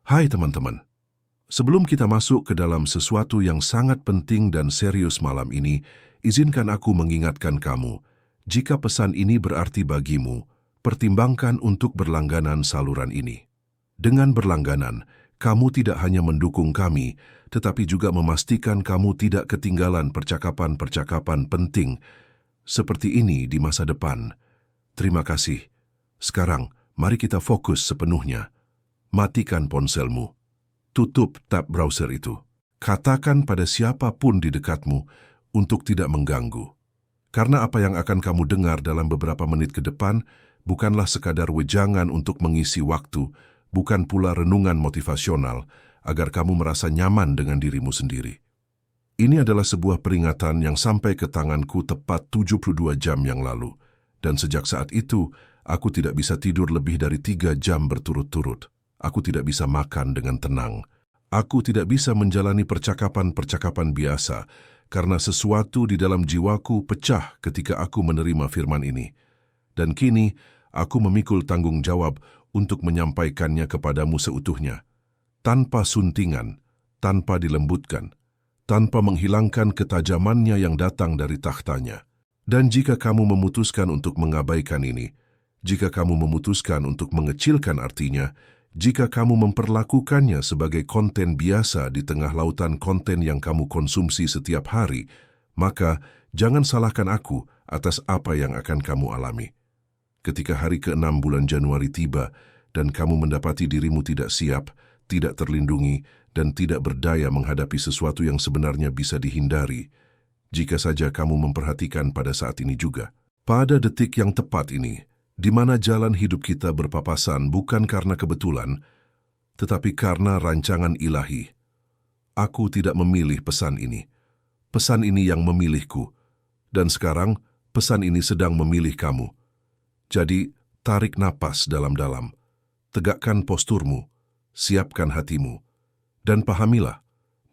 Hai teman-teman, sebelum kita masuk ke dalam sesuatu yang sangat penting dan serius malam ini, izinkan aku mengingatkan kamu, jika pesan ini berarti bagimu, pertimbangkan untuk berlangganan saluran ini. Dengan berlangganan, kamu tidak hanya mendukung kami, tetapi juga memastikan kamu tidak ketinggalan percakapan-percakapan penting seperti ini di masa depan. Terima kasih. Sekarang, mari kita fokus sepenuhnya. Matikan ponselmu. Tutup tab browser itu. Katakan pada siapapun di dekatmu untuk tidak mengganggu. Karena apa yang akan kamu dengar dalam beberapa menit ke depan bukanlah sekadar wejangan untuk mengisi waktu, bukan pula renungan motivasional agar kamu merasa nyaman dengan dirimu sendiri. Ini adalah sebuah peringatan yang sampai ke tanganku tepat 72 jam yang lalu, dan sejak saat itu aku tidak bisa tidur lebih dari 3 jam berturut-turut. Aku tidak bisa makan dengan tenang. Aku tidak bisa menjalani percakapan-percakapan biasa karena sesuatu di dalam jiwaku pecah ketika aku menerima firman ini. Dan kini, aku memikul tanggung jawab untuk menyampaikannya kepadamu seutuhnya. Tanpa suntingan, tanpa dilembutkan, tanpa menghilangkan ketajamannya yang datang dari takhtanya. Dan jika kamu memutuskan untuk mengabaikan ini, jika kamu memutuskan untuk mengecilkan artinya, jika kamu memperlakukannya sebagai konten biasa di tengah lautan konten yang kamu konsumsi setiap hari, maka jangan salahkan aku atas apa yang akan kamu alami. Ketika hari ke-6 bulan Januari tiba dan kamu mendapati dirimu tidak siap, tidak terlindungi, dan tidak berdaya menghadapi sesuatu yang sebenarnya bisa dihindari, jika saja kamu memperhatikan pada saat ini juga. Pada detik yang tepat ini, di mana jalan hidup kita berpapasan bukan karena kebetulan, tetapi karena rancangan ilahi. Aku tidak memilih pesan ini. Pesan ini yang memilihku. Dan sekarang, pesan ini sedang memilih kamu. Jadi, tarik napas dalam-dalam. Tegakkan posturmu. Siapkan hatimu. Dan pahamilah,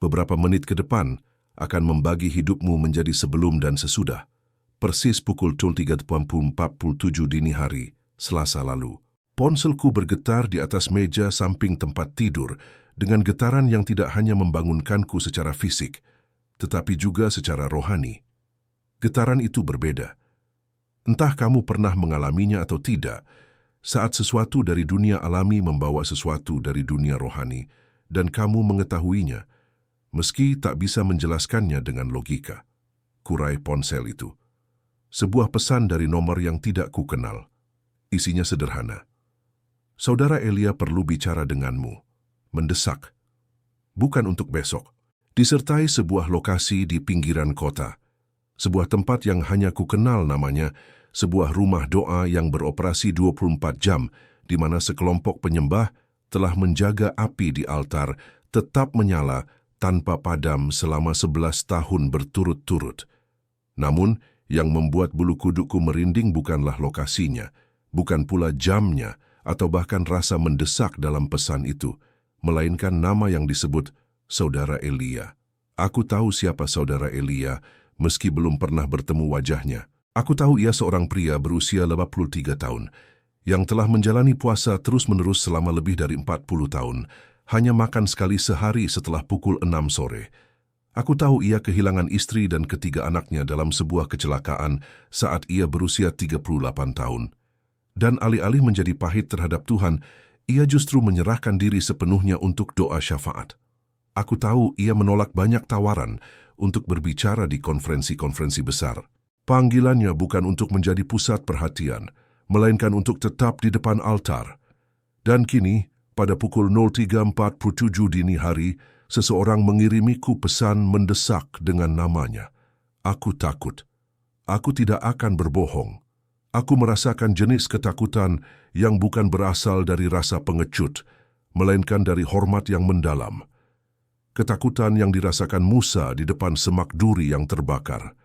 beberapa menit ke depan akan membagi hidupmu menjadi sebelum dan sesudah. Persis pukul 03.47 dini hari, Selasa lalu. Ponselku bergetar di atas meja samping tempat tidur dengan getaran yang tidak hanya membangunkanku secara fisik, tetapi juga secara rohani. Getaran itu berbeda. Entah kamu pernah mengalaminya atau tidak, saat sesuatu dari dunia alami membawa sesuatu dari dunia rohani, dan kamu mengetahuinya, meski tak bisa menjelaskannya dengan logika. Kurai ponsel itu. Sebuah pesan dari nomor yang tidak kukenal. Isinya sederhana. Saudara Elia perlu bicara denganmu. Mendesak. Bukan untuk besok. Disertai sebuah lokasi di pinggiran kota. Sebuah tempat yang hanya kukenal namanya, sebuah rumah doa yang beroperasi 24 jam, di mana sekelompok penyembah telah menjaga api di altar tetap menyala tanpa padam selama 11 tahun berturut-turut. Namun, yang membuat bulu kudukku merinding bukanlah lokasinya, bukan pula jamnya, atau bahkan rasa mendesak dalam pesan itu, melainkan nama yang disebut Saudara Elia. Aku tahu siapa Saudara Elia, meski belum pernah bertemu wajahnya. Aku tahu ia seorang pria berusia 83 tahun, yang telah menjalani puasa terus-menerus selama lebih dari 40 tahun, hanya makan sekali sehari setelah pukul 6 sore. Aku tahu ia kehilangan istri dan ketiga anaknya dalam sebuah kecelakaan saat ia berusia 38 tahun. Dan alih-alih menjadi pahit terhadap Tuhan, ia justru menyerahkan diri sepenuhnya untuk doa syafaat. Aku tahu ia menolak banyak tawaran untuk berbicara di konferensi-konferensi besar. Panggilannya bukan untuk menjadi pusat perhatian, melainkan untuk tetap di depan altar. Dan kini, pada pukul 03.47 dini hari, seseorang mengirimiku pesan mendesak dengan namanya. Aku takut. Aku tidak akan berbohong. Aku merasakan jenis ketakutan yang bukan berasal dari rasa pengecut, melainkan dari hormat yang mendalam. Ketakutan yang dirasakan Musa di depan semak duri yang terbakar.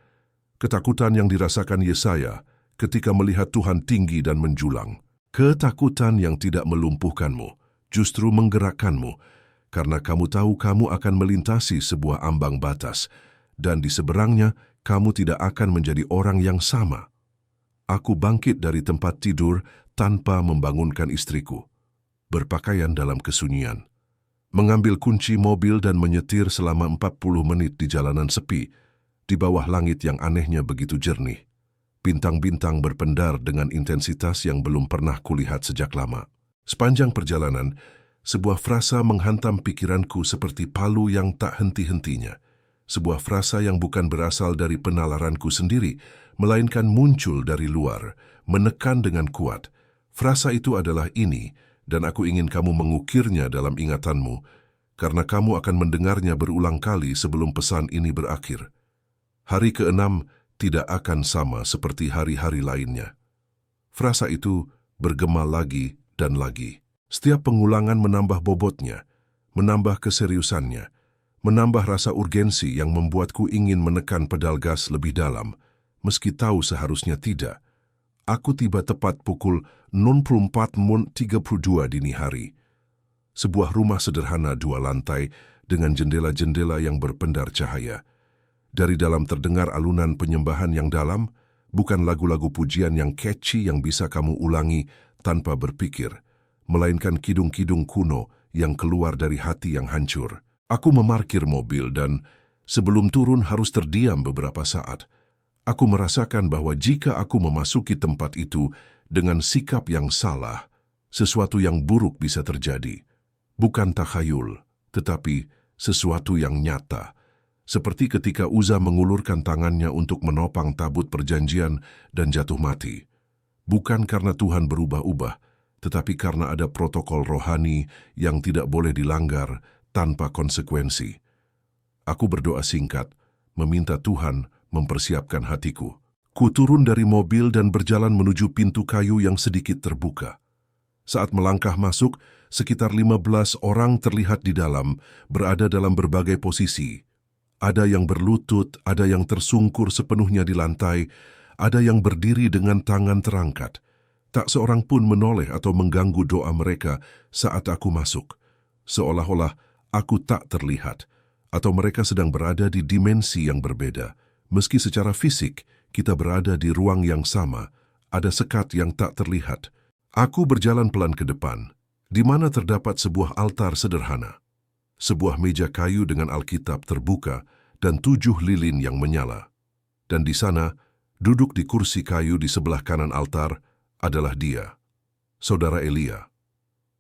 Ketakutan yang dirasakan Yesaya ketika melihat Tuhan tinggi dan menjulang. Ketakutan yang tidak melumpuhkanmu, justru menggerakkanmu, karena kamu tahu kamu akan melintasi sebuah ambang batas, dan di seberangnya kamu tidak akan menjadi orang yang sama. Aku bangkit dari tempat tidur tanpa membangunkan istriku, berpakaian dalam kesunyian. mengambil kunci mobil dan menyetir selama 40 menit di jalanan sepi, di bawah langit yang anehnya begitu jernih. Bintang-bintang berpendar dengan intensitas yang belum pernah kulihat sejak lama. Sepanjang perjalanan, sebuah frasa menghantam pikiranku seperti palu yang tak henti-hentinya. Sebuah frasa yang bukan berasal dari penalaranku sendiri, melainkan muncul dari luar, menekan dengan kuat. Frasa itu adalah ini, dan aku ingin kamu mengukirnya dalam ingatanmu, karena kamu akan mendengarnya berulang kali sebelum pesan ini berakhir. Hari ke-6 tidak akan sama seperti hari-hari lainnya. Frasa itu bergema lagi dan lagi. Setiap pengulangan menambah bobotnya, menambah keseriusannya, menambah rasa urgensi yang membuatku ingin menekan pedal gas lebih dalam, meski tahu seharusnya tidak. Aku tiba tepat pukul 04.32 dini hari. Sebuah rumah sederhana 2 lantai dengan jendela-jendela yang berpendar cahaya. Dari dalam terdengar alunan penyembahan yang dalam, bukan lagu-lagu pujian yang catchy yang bisa kamu ulangi tanpa berpikir, melainkan kidung-kidung kuno yang keluar dari hati yang hancur. Aku memarkir mobil dan sebelum turun harus terdiam beberapa saat. Aku merasakan bahwa jika aku memasuki tempat itu dengan sikap yang salah, sesuatu yang buruk bisa terjadi. Bukan takhayul, tetapi sesuatu yang nyata. Seperti ketika Uza mengulurkan tangannya untuk menopang tabut perjanjian dan jatuh mati. Bukan karena Tuhan berubah-ubah, tetapi karena ada protokol rohani yang tidak boleh dilanggar tanpa konsekuensi. Aku berdoa singkat, meminta Tuhan mempersiapkan hatiku. Ku turun dari mobil dan berjalan menuju pintu kayu yang sedikit terbuka. Saat melangkah masuk, sekitar 15 orang terlihat di dalam, berada dalam berbagai posisi. Ada yang berlutut, ada yang tersungkur sepenuhnya di lantai, ada yang berdiri dengan tangan terangkat. Tak seorang pun menoleh atau mengganggu doa mereka saat aku masuk. Seolah-olah aku tak terlihat, atau mereka sedang berada di dimensi yang berbeda. Meski secara fisik kita berada di ruang yang sama, ada sekat yang tak terlihat. Aku berjalan pelan ke depan, di mana terdapat sebuah altar sederhana. Sebuah meja kayu dengan Alkitab terbuka dan 7 lilin yang menyala. Dan di sana, duduk di kursi kayu di sebelah kanan altar, adalah dia, Saudara Elia.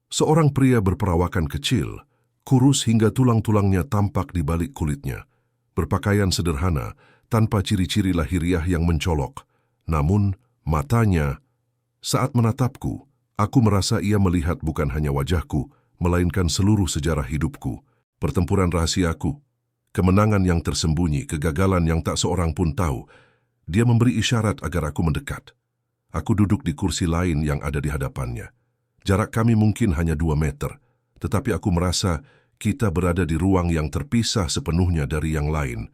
Seorang pria berperawakan kecil, kurus hingga tulang-tulangnya tampak di balik kulitnya. Berpakaian sederhana, tanpa ciri-ciri lahiriah yang mencolok. Namun, matanya, saat menatapku, aku merasa ia melihat bukan hanya wajahku, melainkan seluruh sejarah hidupku, pertempuran rahasiaku, kemenangan yang tersembunyi, kegagalan yang tak seorang pun tahu. Dia memberi isyarat agar aku mendekat. Aku duduk di kursi lain yang ada di hadapannya. Jarak kami mungkin hanya 2 meter, tetapi aku merasa kita berada di ruang yang terpisah sepenuhnya dari yang lain.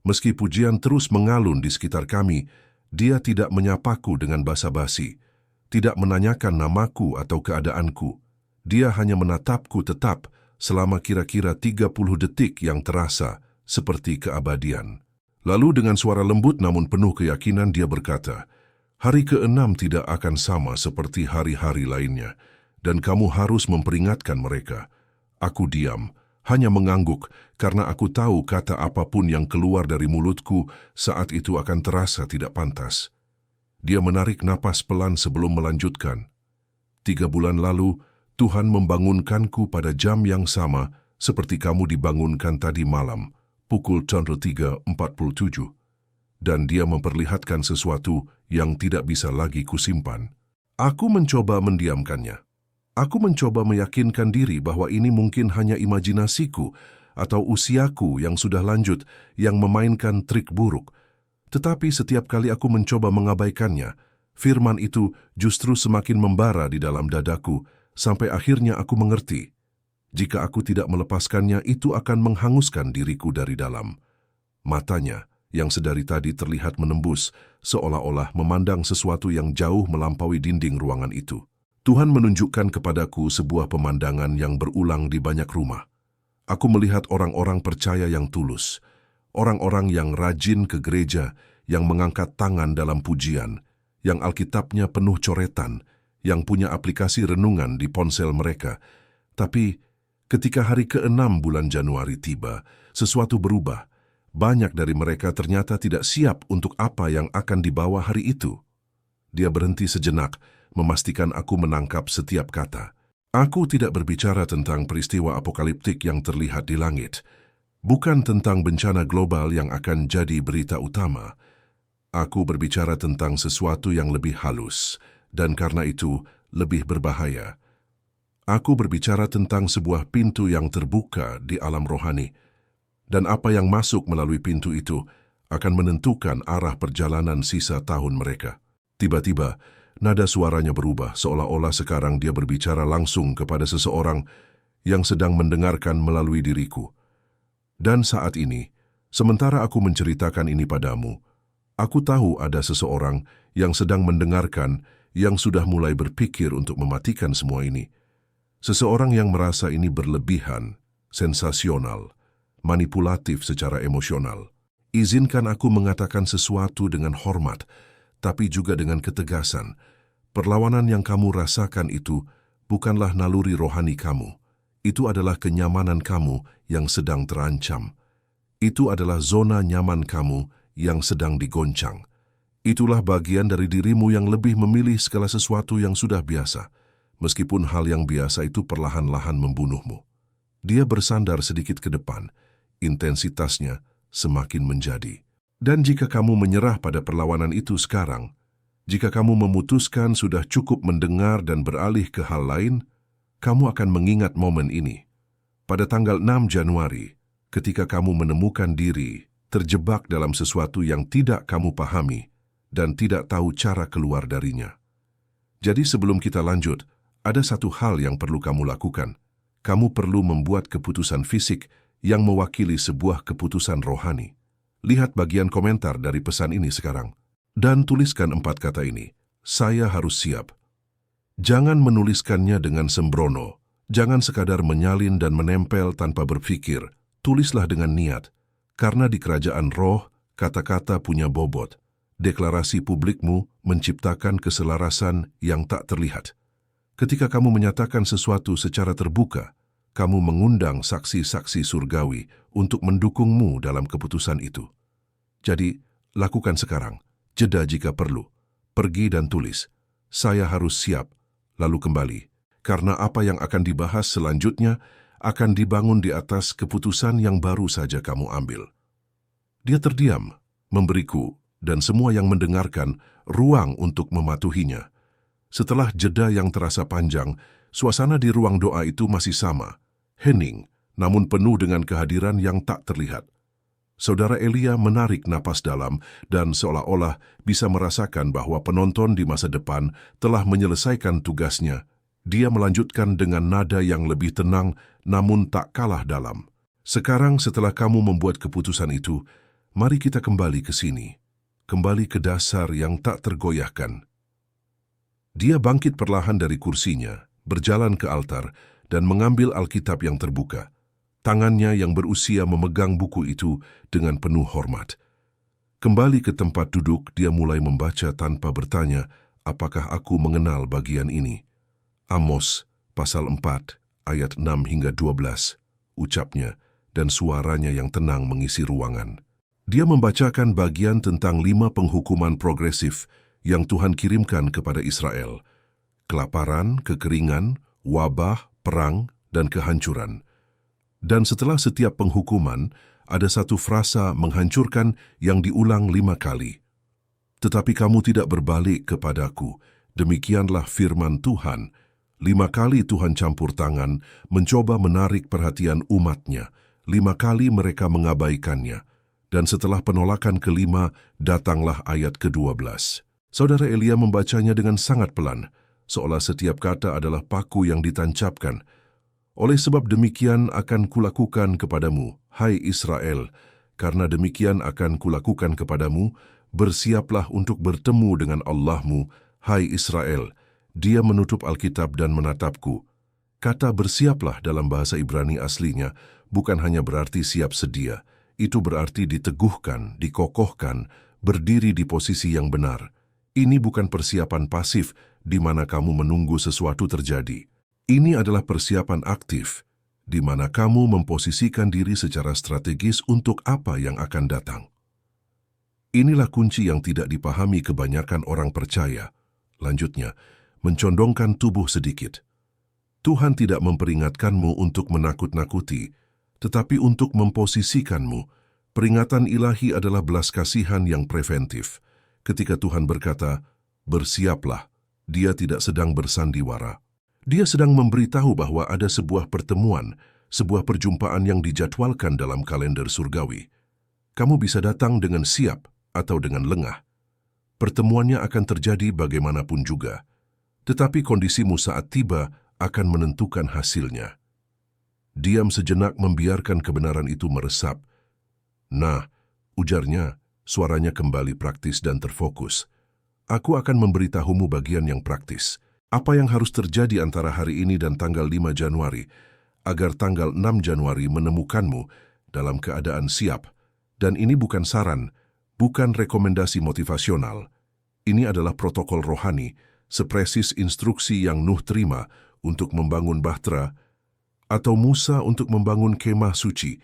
Meski pujian terus mengalun di sekitar kami, dia tidak menyapaku dengan basa-basi, tidak menanyakan namaku atau keadaanku. Dia hanya menatapku tetap selama kira-kira 30 detik yang terasa seperti keabadian. Lalu dengan suara lembut namun penuh keyakinan dia berkata, "Hari ke-6 tidak akan sama seperti hari-hari lainnya, dan kamu harus memperingatkan mereka." Aku diam, hanya mengangguk karena aku tahu kata apapun yang keluar dari mulutku saat itu akan terasa tidak pantas. Dia menarik napas pelan sebelum melanjutkan. 3 bulan lalu, Tuhan membangunkanku pada jam yang sama seperti kamu dibangunkan tadi malam, pukul 03.47. Dan dia memperlihatkan sesuatu yang tidak bisa lagi kusimpan. Aku mencoba mendiamkannya. Aku mencoba meyakinkan diri bahwa ini mungkin hanya imajinasiku atau usiaku yang sudah lanjut yang memainkan trik buruk. Tetapi setiap kali aku mencoba mengabaikannya, firman itu justru semakin membara di dalam dadaku sampai akhirnya aku mengerti. Jika aku tidak melepaskannya, itu akan menghanguskan diriku dari dalam. Matanya, yang sedari tadi terlihat menembus, seolah-olah memandang sesuatu yang jauh melampaui dinding ruangan itu. Tuhan menunjukkan kepadaku sebuah pemandangan yang berulang di banyak rumah. Aku melihat orang-orang percaya yang tulus, orang-orang yang rajin ke gereja, yang mengangkat tangan dalam pujian, yang Alkitabnya penuh coretan, yang punya aplikasi renungan di ponsel mereka. Tapi Ketika hari ke-6 bulan Januari tiba, sesuatu berubah. Banyak dari mereka ternyata tidak siap untuk apa yang akan dibawa hari itu. Dia berhenti sejenak, memastikan aku menangkap setiap kata. Aku tidak berbicara tentang peristiwa apokaliptik yang terlihat di langit. Bukan tentang bencana global yang akan jadi berita utama. Aku berbicara tentang sesuatu yang lebih halus, dan karena itu lebih berbahaya. Aku berbicara tentang sebuah pintu yang terbuka di alam rohani, dan apa yang masuk melalui pintu itu akan menentukan arah perjalanan sisa tahun mereka. Tiba-tiba, nada suaranya berubah, seolah-olah sekarang dia berbicara langsung kepada seseorang yang sedang mendengarkan melalui diriku. Dan saat ini, sementara aku menceritakan ini padamu, aku tahu ada seseorang yang sedang mendengarkan yang sudah mulai berpikir untuk mematikan semua ini. Seseorang yang merasa ini berlebihan, sensasional, manipulatif secara emosional. Izinkan aku mengatakan sesuatu dengan hormat, tapi juga dengan ketegasan. Perlawanan yang kamu rasakan itu bukanlah naluri rohani kamu. Itu adalah kenyamanan kamu yang sedang terancam. Itu adalah zona nyaman kamu yang sedang digoncang. Itulah bagian dari dirimu yang lebih memilih segala sesuatu yang sudah biasa, meskipun hal yang biasa itu perlahan-lahan membunuhmu. Dia bersandar sedikit ke depan, intensitasnya semakin menjadi. Dan jika kamu menyerah pada perlawanan itu sekarang, jika kamu memutuskan sudah cukup mendengar dan beralih ke hal lain, kamu akan mengingat momen ini. Pada tanggal 6 Januari, ketika kamu menemukan diri terjebak dalam sesuatu yang tidak kamu pahami dan tidak tahu cara keluar darinya. Jadi sebelum kita lanjut, ada satu hal yang perlu kamu lakukan. Kamu perlu membuat keputusan fisik yang mewakili sebuah keputusan rohani. Lihat bagian komentar dari pesan ini sekarang. Dan tuliskan 4 kata ini. Saya harus siap. Jangan menuliskannya dengan sembrono. Jangan sekadar menyalin dan menempel tanpa berpikir. Tulislah dengan niat. Karena di kerajaan roh, kata-kata punya bobot. Deklarasi publikmu menciptakan keselarasan yang tak terlihat. Ketika kamu menyatakan sesuatu secara terbuka, kamu mengundang saksi-saksi surgawi untuk mendukungmu dalam keputusan itu. Jadi, lakukan sekarang, jeda jika perlu, pergi dan tulis. Saya harus siap, lalu kembali. Karena apa yang akan dibahas selanjutnya akan dibangun di atas keputusan yang baru saja kamu ambil. Dia terdiam, memberiku, dan semua yang mendengarkan ruang untuk mematuhinya. Setelah jeda yang terasa panjang, suasana di ruang doa itu masih sama, hening, namun penuh dengan kehadiran yang tak terlihat. Saudara Elia menarik napas dalam dan seolah-olah bisa merasakan bahwa penonton di masa depan telah menyelesaikan tugasnya. Dia melanjutkan dengan nada yang lebih tenang namun tak kalah dalam. Sekarang setelah kamu membuat keputusan itu, mari kita kembali ke sini. Kembali ke dasar yang tak tergoyahkan. Dia bangkit perlahan dari kursinya, berjalan ke altar, dan mengambil Alkitab yang terbuka. Tangannya yang berusia memegang buku itu dengan penuh hormat. Kembali ke tempat duduk, dia mulai membaca tanpa bertanya, apakah aku mengenal bagian ini? Amos, pasal 4, ayat 6 hingga 12, ucapnya, dan suaranya yang tenang mengisi ruangan. Dia membacakan bagian tentang 5 penghukuman progresif yang Tuhan kirimkan kepada Israel. Kelaparan, kekeringan, wabah, perang, dan kehancuran. Dan setelah setiap penghukuman, ada satu frasa menghancurkan yang diulang 5 kali. Tetapi kamu tidak berbalik kepadaku, demikianlah firman Tuhan. 5 kali Tuhan campur tangan, mencoba menarik perhatian umatnya. 5 kali mereka mengabaikannya. Dan setelah penolakan kelima, datanglah ayat ke-12. Saudara Elia membacanya dengan sangat pelan, seolah setiap kata adalah paku yang ditancapkan. Oleh sebab demikian akan kulakukan kepadamu, hai Israel, karena demikian akan kulakukan kepadamu, bersiaplah untuk bertemu dengan Allahmu, hai Israel. Dia menutup Alkitab dan menatapku. Kata bersiaplah dalam bahasa Ibrani aslinya bukan hanya berarti siap sedia, itu berarti diteguhkan, dikokohkan, berdiri di posisi yang benar. Ini bukan persiapan pasif di mana kamu menunggu sesuatu terjadi. Ini adalah persiapan aktif, di mana kamu memposisikan diri secara strategis untuk apa yang akan datang. Inilah kunci yang tidak dipahami kebanyakan orang percaya. Lanjutnya, mencondongkan tubuh sedikit. Tuhan tidak memperingatkanmu untuk menakut-nakuti, tetapi untuk memposisikanmu. Peringatan ilahi adalah belas kasihan yang preventif. Ketika Tuhan berkata, "Bersiaplah," Dia tidak sedang bersandiwara. Dia sedang memberitahu bahwa ada sebuah pertemuan, sebuah perjumpaan yang dijadwalkan dalam kalender surgawi. Kamu bisa datang dengan siap atau dengan lengah. Pertemuannya akan terjadi bagaimanapun juga, tetapi kondisimu saat tiba akan menentukan hasilnya. Diam sejenak membiarkan kebenaran itu meresap. "Nah," ujarnya, suaranya kembali praktis dan terfokus. "Aku akan memberitahumu bagian yang praktis. Apa yang harus terjadi antara hari ini dan tanggal 5 Januari, agar tanggal 6 Januari menemukanmu dalam keadaan siap. Dan ini bukan saran, bukan rekomendasi motivasional. Ini adalah protokol rohani, sepresis instruksi yang Nuh terima untuk membangun bahtera, atau Musa untuk membangun kemah suci.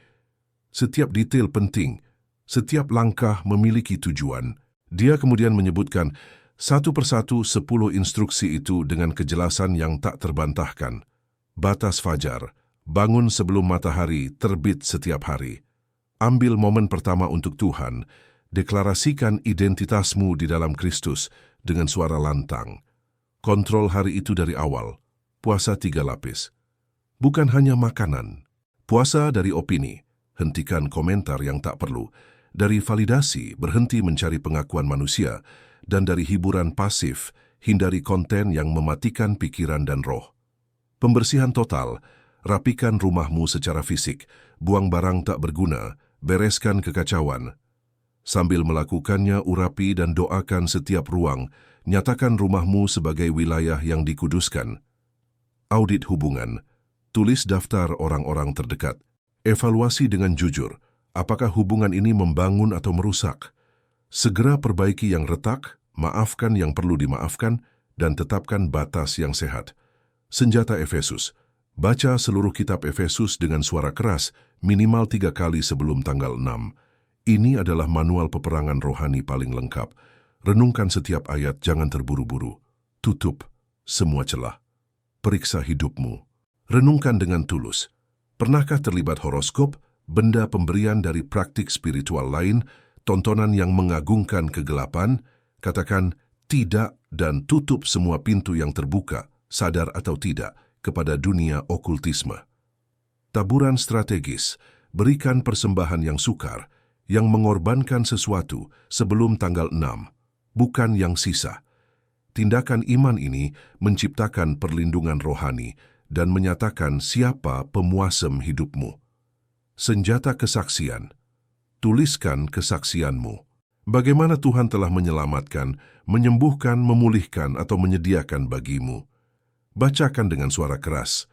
Setiap detail penting, setiap langkah memiliki tujuan." Dia kemudian menyebutkan satu persatu 10 instruksi itu dengan kejelasan yang tak terbantahkan. Batas fajar, bangun sebelum matahari terbit setiap hari. Ambil momen pertama untuk Tuhan, deklarasikan identitasmu di dalam Kristus dengan suara lantang. Kontrol hari itu dari awal, puasa 3 lapis. Bukan hanya makanan, puasa dari opini, hentikan komentar yang tak perlu, dari validasi, berhenti mencari pengakuan manusia, dan dari hiburan pasif, hindari konten yang mematikan pikiran dan roh. Pembersihan total, rapikan rumahmu secara fisik, buang barang tak berguna, bereskan kekacauan. Sambil melakukannya, urapi dan doakan setiap ruang, nyatakan rumahmu sebagai wilayah yang dikuduskan. Audit hubungan, tulis daftar orang-orang terdekat. Evaluasi dengan jujur, apakah hubungan ini membangun atau merusak? Segera perbaiki yang retak, maafkan yang perlu dimaafkan, dan tetapkan batas yang sehat. Senjata Efesus. Baca seluruh kitab Efesus dengan suara keras minimal 3 kali sebelum tanggal 6. Ini adalah manual peperangan rohani paling lengkap. Renungkan setiap ayat, jangan terburu-buru. Tutup semua celah. Periksa hidupmu. Renungkan dengan tulus. Pernahkah terlibat horoskop, benda pemberian dari praktik spiritual lain, tontonan yang mengagungkan kegelapan? Katakan tidak dan tutup semua pintu yang terbuka, sadar atau tidak, kepada dunia okultisme. Taburan strategis, berikan persembahan yang sukar, yang mengorbankan sesuatu sebelum tanggal 6, bukan yang sisa. Tindakan iman ini menciptakan perlindungan rohani dan menyatakan siapa pemuasem hidupmu. Senjata kesaksian. Tuliskan kesaksianmu. Bagaimana Tuhan telah menyelamatkan, menyembuhkan, memulihkan, atau menyediakan bagimu. Bacakan dengan suara keras.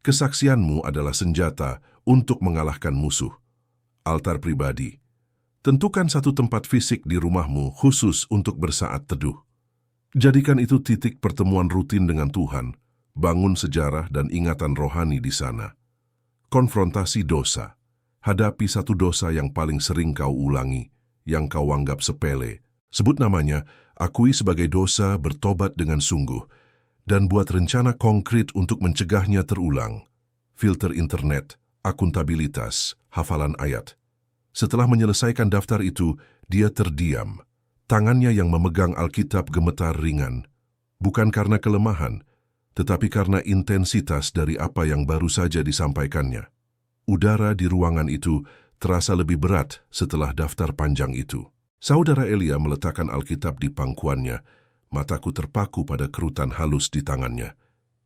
Kesaksianmu adalah senjata untuk mengalahkan musuh. Altar pribadi. Tentukan satu tempat fisik di rumahmu khusus untuk bersaat teduh. Jadikan itu titik pertemuan rutin dengan Tuhan. Bangun sejarah dan ingatan rohani di sana. Konfrontasi dosa. Hadapi satu dosa yang paling sering kau ulangi, yang kau anggap sepele. Sebut namanya, akui sebagai dosa, bertobat dengan sungguh, dan buat rencana konkret untuk mencegahnya terulang. Filter internet, akuntabilitas, hafalan ayat. Setelah menyelesaikan daftar itu, dia terdiam. Tangannya yang memegang Alkitab gemetar ringan. Bukan karena kelemahan, tetapi karena intensitas dari apa yang baru saja disampaikannya. Udara di ruangan itu terasa lebih berat setelah daftar panjang itu. Saudara Elia meletakkan Alkitab di pangkuannya. Mataku terpaku pada kerutan halus di tangannya.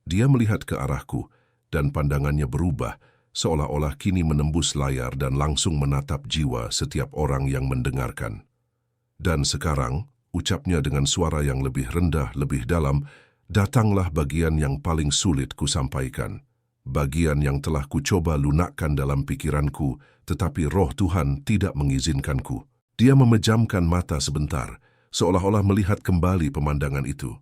Dia melihat ke arahku, dan pandangannya berubah, seolah-olah kini menembus layar dan langsung menatap jiwa setiap orang yang mendengarkan. Dan sekarang, ucapnya dengan suara yang lebih rendah, lebih dalam, datanglah bagian yang paling sulit kusampaikan. Bagian yang telah kucoba lunakkan dalam pikiranku, tetapi roh Tuhan tidak mengizinkanku. Dia memejamkan mata sebentar, seolah-olah melihat kembali pemandangan itu.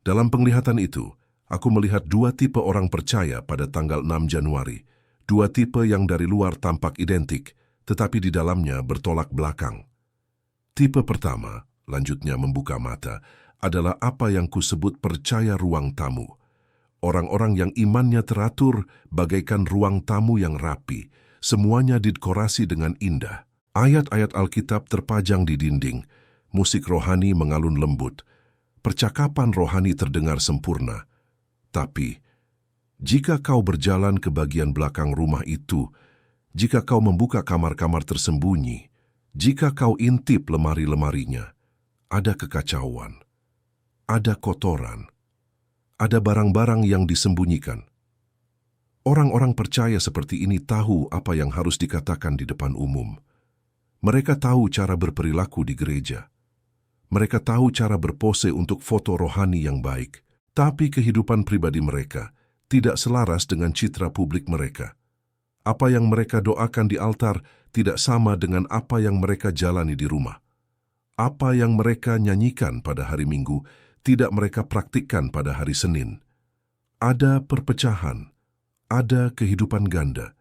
Dalam penglihatan itu, aku melihat 2 tipe orang percaya pada tanggal 6 Januari. Dua tipe yang dari luar tampak identik, tetapi di dalamnya bertolak belakang. Tipe pertama, lanjutnya membuka mata, adalah apa yang kusebut percaya ruang tamu. Orang-orang yang imannya teratur bagaikan ruang tamu yang rapi, semuanya didekorasi dengan indah. Ayat-ayat Alkitab terpajang di dinding, musik rohani mengalun lembut, percakapan rohani terdengar sempurna. Tapi, jika kau berjalan ke bagian belakang rumah itu, jika kau membuka kamar-kamar tersembunyi, jika kau intip lemari-lemarinya, ada kekacauan, ada kotoran, ada barang-barang yang disembunyikan. Orang-orang percaya seperti ini tahu apa yang harus dikatakan di depan umum. Mereka tahu cara berperilaku di gereja. Mereka tahu cara berpose untuk foto rohani yang baik. Tapi kehidupan pribadi mereka tidak selaras dengan citra publik mereka. Apa yang mereka doakan di altar tidak sama dengan apa yang mereka jalani di rumah. Apa yang mereka nyanyikan pada hari Minggu tidak mereka praktikkan pada hari Senin. Ada perpecahan, ada kehidupan ganda.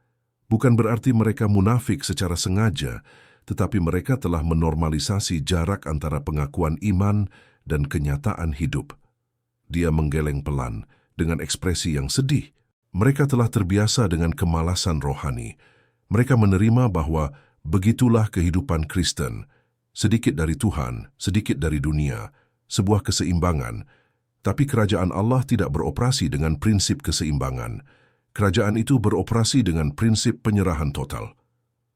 Bukan berarti mereka munafik secara sengaja, tetapi mereka telah menormalisasi jarak antara pengakuan iman dan kenyataan hidup. Dia menggeleng pelan dengan ekspresi yang sedih. Mereka telah terbiasa dengan kemalasan rohani. Mereka menerima bahwa begitulah kehidupan Kristen. Sedikit dari Tuhan, sedikit dari dunia, sebuah keseimbangan. Tapi kerajaan Allah tidak beroperasi dengan prinsip keseimbangan. Kerajaan itu beroperasi dengan prinsip penyerahan total.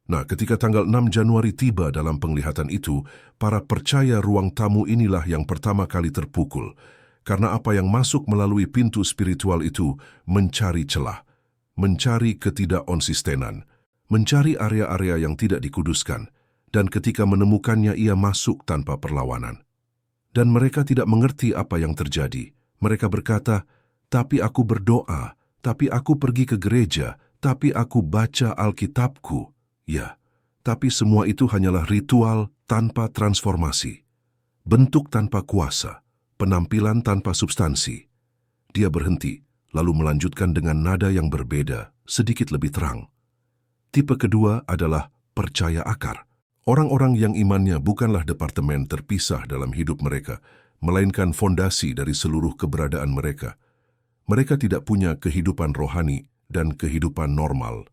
Nah, ketika tanggal 6 Januari tiba dalam penglihatan itu, para percaya ruang tamu inilah yang pertama kali terpukul. Karena apa yang masuk melalui pintu spiritual itu mencari celah, mencari ketidakkonsistenan, mencari area-area yang tidak dikuduskan, dan ketika menemukannya ia masuk tanpa perlawanan. Dan mereka tidak mengerti apa yang terjadi. Mereka berkata, "Tapi aku berdoa, tapi aku pergi ke gereja, tapi aku baca Alkitabku." Ya, tapi semua itu hanyalah ritual tanpa transformasi, bentuk tanpa kuasa, penampilan tanpa substansi. Dia berhenti, lalu melanjutkan dengan nada yang berbeda, sedikit lebih terang. Tipe kedua adalah percaya akar. Orang-orang yang imannya bukanlah departemen terpisah dalam hidup mereka, melainkan fondasi dari seluruh keberadaan mereka. Mereka tidak punya kehidupan rohani dan kehidupan normal.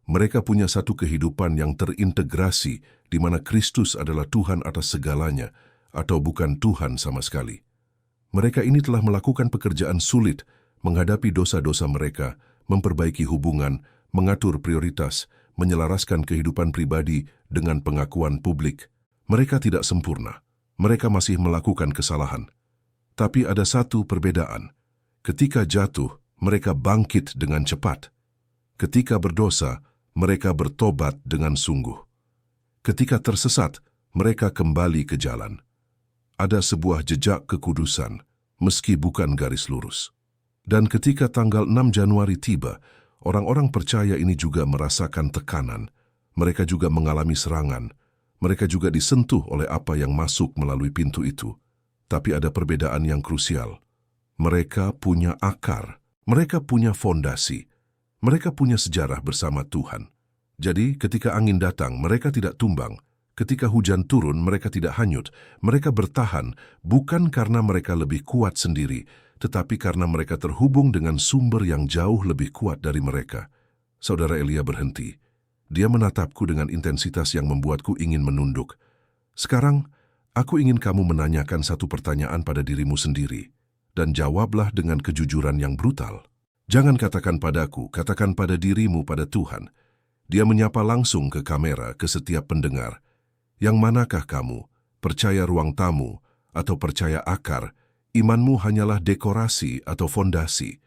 Mereka punya satu kehidupan yang terintegrasi, di mana Kristus adalah Tuhan atas segalanya, atau bukan Tuhan sama sekali. Mereka ini telah melakukan pekerjaan sulit, menghadapi dosa-dosa mereka, memperbaiki hubungan, mengatur prioritas, menyelaraskan kehidupan pribadi dengan pengakuan publik. Mereka tidak sempurna. Mereka masih melakukan kesalahan. Tapi ada satu perbedaan. Ketika jatuh, mereka bangkit dengan cepat. Ketika berdosa, mereka bertobat dengan sungguh. Ketika tersesat, mereka kembali ke jalan. Ada sebuah jejak kekudusan, meski bukan garis lurus. Dan ketika tanggal 6 Januari tiba, orang-orang percaya ini juga merasakan tekanan. Mereka juga mengalami serangan. Mereka juga disentuh oleh apa yang masuk melalui pintu itu. Tapi ada perbedaan yang krusial. Mereka punya akar. Mereka punya fondasi. Mereka punya sejarah bersama Tuhan. Jadi, ketika angin datang, mereka tidak tumbang. Ketika hujan turun, mereka tidak hanyut. Mereka bertahan bukan karena mereka lebih kuat sendiri, tetapi karena mereka terhubung dengan sumber yang jauh lebih kuat dari mereka. Saudara Elia berhenti. Dia menatapku dengan intensitas yang membuatku ingin menunduk. Sekarang, aku ingin kamu menanyakan satu pertanyaan pada dirimu sendiri, dan jawablah dengan kejujuran yang brutal. Jangan katakan padaku, katakan pada dirimu, pada Tuhan. Dia menyapa langsung ke kamera, ke setiap pendengar. Yang manakah kamu, percaya ruang tamu, atau percaya akar? Imanmu hanyalah dekorasi atau fondasi.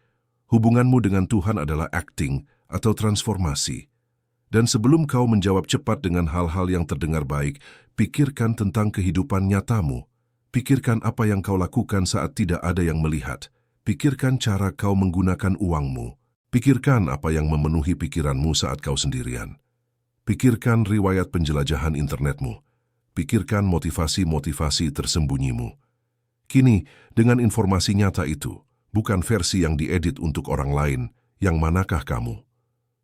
Hubunganmu dengan Tuhan adalah acting atau transformasi. Dan sebelum kau menjawab cepat dengan hal-hal yang terdengar baik, pikirkan tentang kehidupan nyatamu. Pikirkan apa yang kau lakukan saat tidak ada yang melihat. Pikirkan cara kau menggunakan uangmu. Pikirkan apa yang memenuhi pikiranmu saat kau sendirian. Pikirkan riwayat penjelajahan internetmu. Pikirkan motivasi-motivasi tersembunyimu. Kini, dengan informasi nyata itu, bukan versi yang diedit untuk orang lain, yang manakah kamu?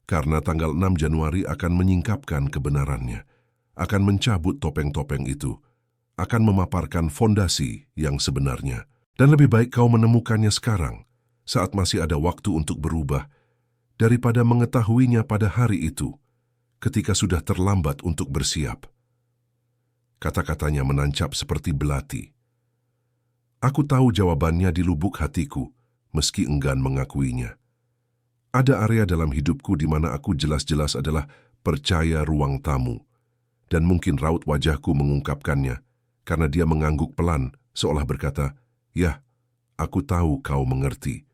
karena tanggal 6 Januari akan menyingkapkan kebenarannya, akan mencabut topeng-topeng itu, akan memaparkan fondasi yang sebenarnya. Dan lebih baik kau menemukannya sekarang, saat masih ada waktu untuk berubah, daripada mengetahuinya pada hari itu, ketika sudah terlambat untuk bersiap. Kata-katanya menancap seperti belati. Aku tahu jawabannya di lubuk hatiku, meski enggan mengakuinya. Ada area dalam hidupku di mana aku jelas-jelas adalah percaya ruang tamu, dan mungkin raut wajahku mengungkapkannya, karena dia mengangguk pelan, seolah berkata, "Ya, aku tahu kau mengerti."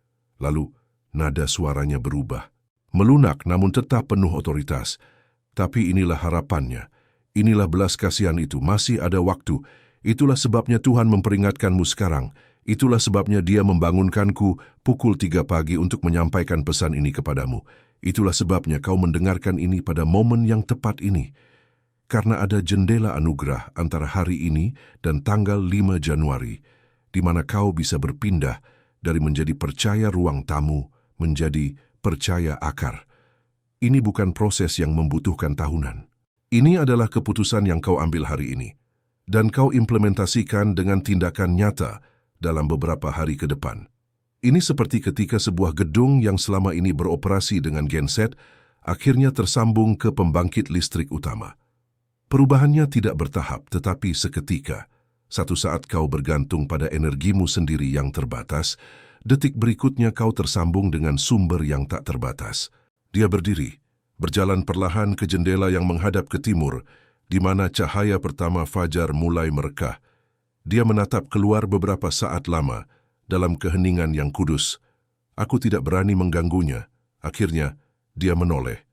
Lalu, nada suaranya berubah. Melunak namun tetap penuh otoritas. Tapi inilah harapannya. Inilah belas kasihan itu, masih ada waktu. Itulah sebabnya Tuhan memperingatkanmu sekarang. Itulah sebabnya Dia membangunkanku pukul 3 pagi untuk menyampaikan pesan ini kepadamu. Itulah sebabnya kau mendengarkan ini pada momen yang tepat ini. Karena ada jendela anugerah antara hari ini dan tanggal 5 Januari, di mana kau bisa berpindah dari menjadi percaya ruang tamu menjadi percaya akar. Ini bukan proses yang membutuhkan tahunan. Ini adalah keputusan yang kau ambil hari ini, dan kau implementasikan dengan tindakan nyata dalam beberapa hari ke depan. Ini seperti ketika sebuah gedung yang selama ini beroperasi dengan genset akhirnya tersambung ke pembangkit listrik utama. Perubahannya tidak bertahap, tetapi seketika. Satu saat kau bergantung pada energimu sendiri yang terbatas, detik berikutnya kau tersambung dengan sumber yang tak terbatas. Dia berdiri, berjalan perlahan ke jendela yang menghadap ke timur, di mana cahaya pertama fajar mulai merekah. Dia menatap keluar beberapa saat lama, dalam keheningan yang kudus. Aku tidak berani mengganggunya. Akhirnya, dia menoleh.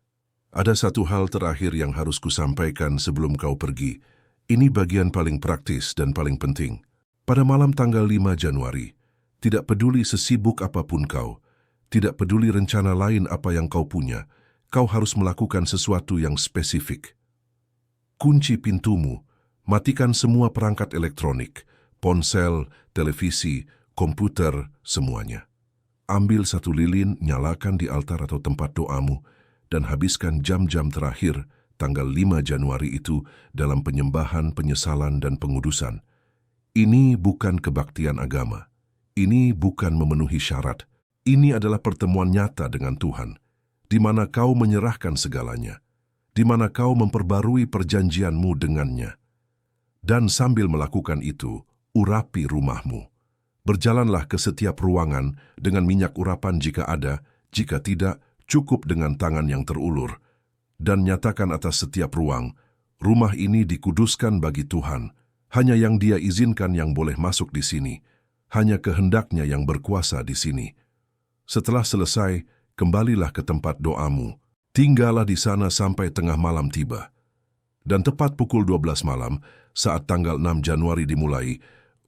Ada satu hal terakhir yang harus kusampaikan sebelum kau pergi. Ini bagian paling praktis dan paling penting. Pada malam tanggal 5 Januari, tidak peduli sesibuk apapun kau, tidak peduli rencana lain apa yang kau punya, kau harus melakukan sesuatu yang spesifik. Kunci pintumu, matikan semua perangkat elektronik, ponsel, televisi, komputer, semuanya. Ambil satu lilin, nyalakan di altar atau tempat doamu, dan habiskan jam-jam terakhir tanggal 5 Januari itu dalam penyembahan, penyesalan, dan pengudusan. Ini bukan kebaktian agama. Ini bukan memenuhi syarat. Ini adalah pertemuan nyata dengan Tuhan, di mana kau menyerahkan segalanya, di mana kau memperbarui perjanjianmu dengannya. Dan sambil melakukan itu, urapi rumahmu. Berjalanlah ke setiap ruangan dengan minyak urapan jika ada, jika tidak, cukup dengan tangan yang terulur. Dan nyatakan atas setiap ruang, rumah ini dikuduskan bagi Tuhan. Hanya yang Dia izinkan yang boleh masuk di sini. Hanya kehendaknya yang berkuasa di sini. Setelah selesai, kembalilah ke tempat doamu. Tinggallah di sana sampai tengah malam tiba. Dan tepat pukul 12 malam, saat tanggal 6 Januari dimulai,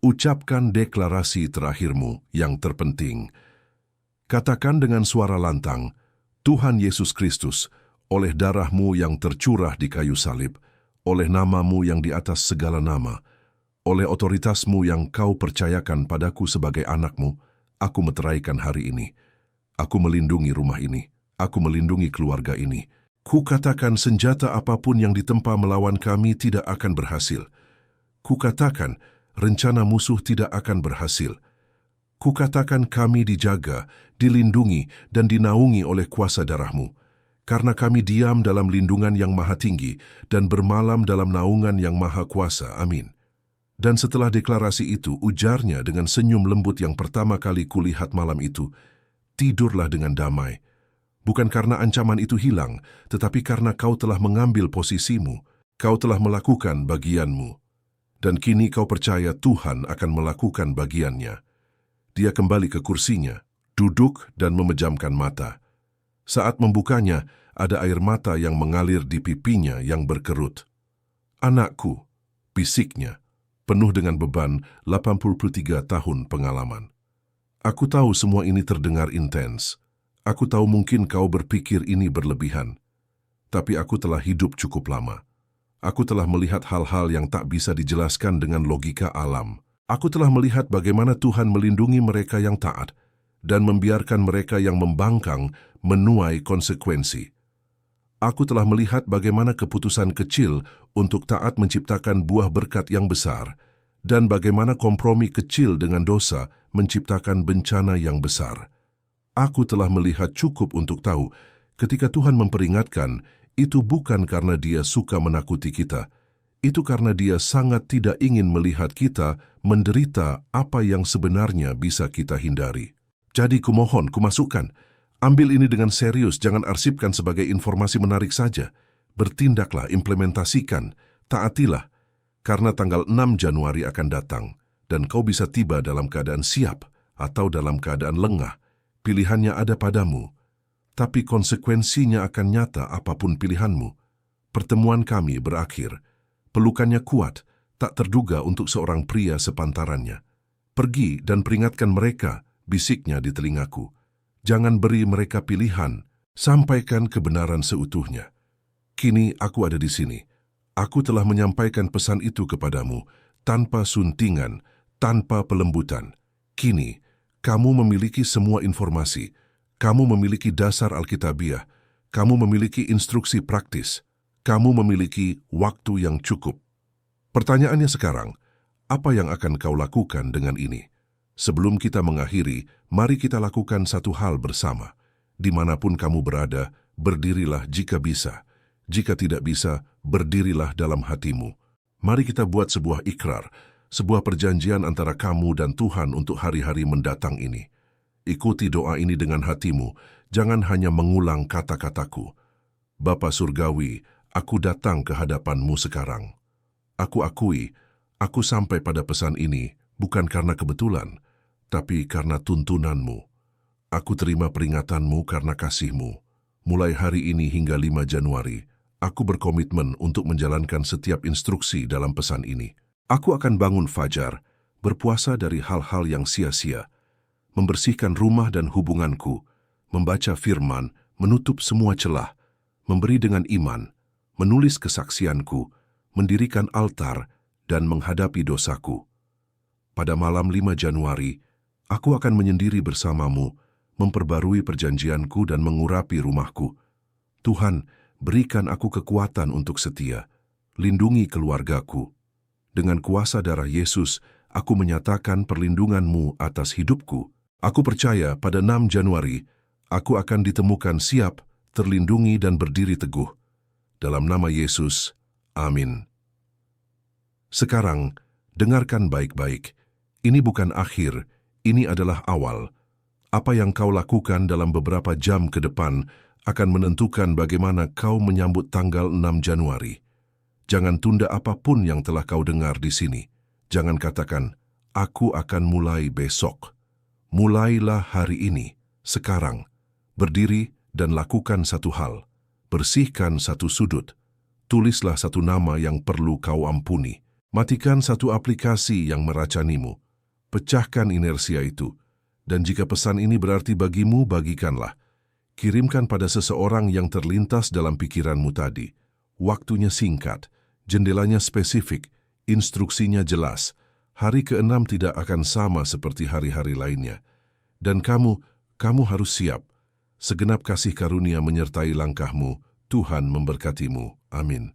ucapkan deklarasi terakhirmu yang terpenting. Katakan dengan suara lantang, Tuhan Yesus Kristus, oleh darahmu yang tercurah di kayu salib, oleh namamu yang di atas segala nama, oleh otoritasmu yang kau percayakan padaku sebagai anakmu, aku meteraikan hari ini. Aku melindungi rumah ini. Aku melindungi keluarga ini. Kukatakan senjata apapun yang ditempa melawan kami tidak akan berhasil. Kukatakan rencana musuh tidak akan berhasil. Kukatakan kami dijaga, dilindungi, dan dinaungi oleh kuasa darahmu. Karena kami diam dalam lindungan yang maha tinggi dan bermalam dalam naungan yang maha kuasa. Amin. Dan setelah deklarasi itu, ujarnya dengan senyum lembut yang pertama kali kulihat malam itu, tidurlah dengan damai. Bukan karena ancaman itu hilang, tetapi karena kau telah mengambil posisimu, kau telah melakukan bagianmu. Dan kini kau percaya Tuhan akan melakukan bagiannya. Dia kembali ke kursinya, duduk dan memejamkan mata. Saat membukanya, ada air mata yang mengalir di pipinya yang berkerut. Anakku, bisiknya, penuh dengan beban 83 tahun pengalaman. Aku tahu semua ini terdengar intens. Aku tahu mungkin kau berpikir ini berlebihan. Tapi aku telah hidup cukup lama. Aku telah melihat hal-hal yang tak bisa dijelaskan dengan logika alam. Aku telah melihat bagaimana Tuhan melindungi mereka yang taat dan membiarkan mereka yang membangkang menuai konsekuensi. Aku telah melihat bagaimana keputusan kecil untuk taat menciptakan buah berkat yang besar, dan bagaimana kompromi kecil dengan dosa menciptakan bencana yang besar. Aku telah melihat cukup untuk tahu, ketika Tuhan memperingatkan, itu bukan karena Dia suka menakuti kita, itu karena Dia sangat tidak ingin melihat kita menderita apa yang sebenarnya bisa kita hindari. Jadi kumohon, kumasukkan. Ambil ini dengan serius, jangan arsipkan sebagai informasi menarik saja. Bertindaklah, implementasikan, taatilah, karena tanggal 6 Januari akan datang, dan kau bisa tiba dalam keadaan siap atau dalam keadaan lengah. Pilihannya ada padamu, tapi konsekuensinya akan nyata apapun pilihanmu. Pertemuan kami berakhir. Pelukannya kuat, tak terduga untuk seorang pria sepantarannya. Pergi dan peringatkan mereka, bisiknya di telingaku. Jangan beri mereka pilihan, sampaikan kebenaran seutuhnya. Kini aku ada di sini. Aku telah menyampaikan pesan itu kepadamu, tanpa suntingan, tanpa pelembutan. Kini, kamu memiliki semua informasi. Kamu memiliki dasar Alkitabiah. Kamu memiliki instruksi praktis. Kamu memiliki waktu yang cukup. Pertanyaannya sekarang, apa yang akan kau lakukan dengan ini? Sebelum kita mengakhiri, mari kita lakukan satu hal bersama. Dimanapun kamu berada, berdirilah jika bisa. Jika tidak bisa, berdirilah dalam hatimu. Mari kita buat sebuah ikrar, sebuah perjanjian antara kamu dan Tuhan untuk hari-hari mendatang ini. Ikuti doa ini dengan hatimu, jangan hanya mengulang kata-kataku. Bapa Surgawi, aku datang ke hadapanmu sekarang. Aku akui, aku sampai pada pesan ini bukan karena kebetulan, tapi karena tuntunanmu. Aku terima peringatanmu karena kasihmu. Mulai hari ini hingga 5 Januari, aku berkomitmen untuk menjalankan setiap instruksi dalam pesan ini. Aku akan bangun fajar, berpuasa dari hal-hal yang sia-sia, membersihkan rumah dan hubunganku, membaca firman, menutup semua celah, memberi dengan iman, menulis kesaksianku, mendirikan altar, dan menghadapi dosaku. Pada malam 5 Januari, aku akan menyendiri bersamamu, memperbarui perjanjianku dan mengurapi rumahku. Tuhan, berikan aku kekuatan untuk setia, lindungi keluargaku. Dengan kuasa darah Yesus, aku menyatakan perlindungan-Mu atas hidupku. Aku percaya pada 6 Januari, aku akan ditemukan siap, terlindungi dan berdiri teguh. Dalam nama Yesus, amin. Sekarang, dengarkan baik-baik. Ini bukan akhir, ini adalah awal. Apa yang kau lakukan dalam beberapa jam ke depan akan menentukan bagaimana kau menyambut tanggal 6 Januari. Jangan tunda apapun yang telah kau dengar di sini. Jangan katakan, aku akan mulai besok. Mulailah hari ini, sekarang. Berdiri dan lakukan satu hal. Bersihkan satu sudut. Tulislah satu nama yang perlu kau ampuni. Matikan satu aplikasi yang meracanimu. Pecahkan inersia itu. Dan jika pesan ini berarti bagimu, bagikanlah. Kirimkan pada seseorang yang terlintas dalam pikiranmu tadi. Waktunya singkat, jendelanya spesifik, instruksinya jelas. Hari ke-6 tidak akan sama seperti hari-hari lainnya. Dan kamu harus siap. Segenap kasih karunia menyertai langkahmu. Tuhan memberkatimu. Amin.